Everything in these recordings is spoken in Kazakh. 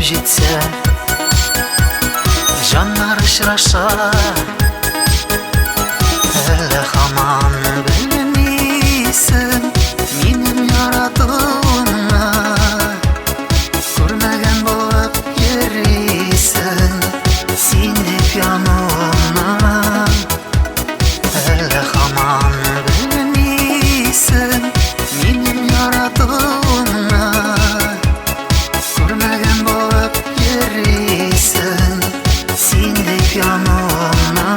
жетсе, жаннар ұшыраша, әлі хаман білмейсің менің яратуымны, көрмеген болып ерейсің сен деп януымны. Әлі хаман білмейсің менің яратуымны, көрмеген болып ерейсің сен деп януымны.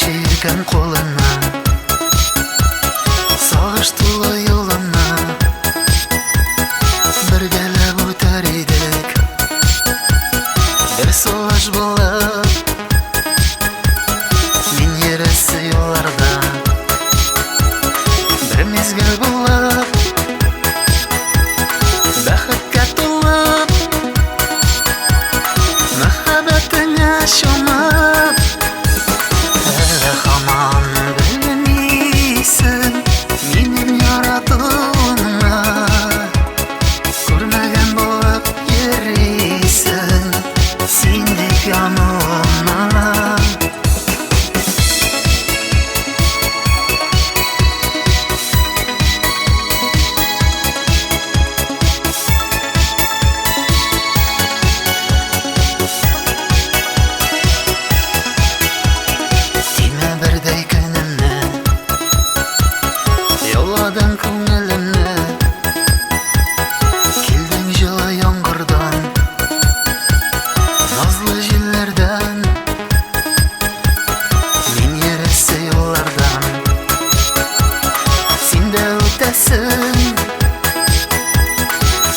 Шеркен қолына, сағыш тұлы елына, біргеліп өтер едік, бір солаш болып. Мен ересі оларда, бір мезгіл болып, бақытқа толып, махаббатыңа шомып. Хаман білмейсің менің яратуымны, көрмеген болып ерейсің сен деп януымны. Yolladın көңілімні, келдің жылы яңғырдан, назлы желлерден, мен ересі олардан. Сен де өтесің,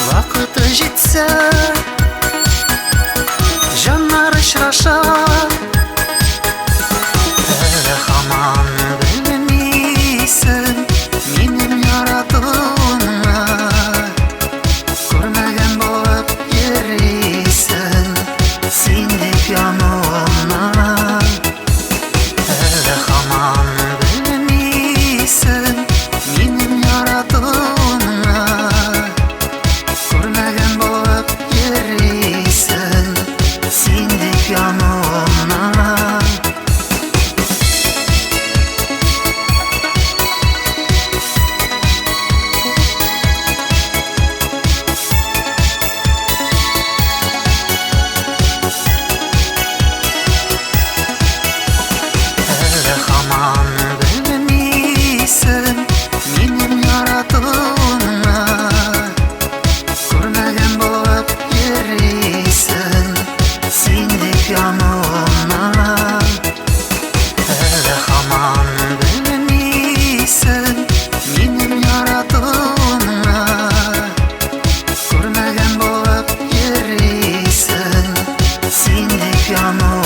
вақыты жетсе, жаннар ұшыраша. Әлі хаман білмейсің менің яратуымны, көрмеген болып ерейсің сен деп януымны. Әлі хаман білмейсің менің яратуымны, көрмеген болып ерейсің сен деп януымны. Хаман білмейсің менің яратуымны, көрмеген болып ерейсің сен деп януымны. Әлі хаман білмейсің менің яратуымны, көрмеген болып ерейсің сен деп януымны.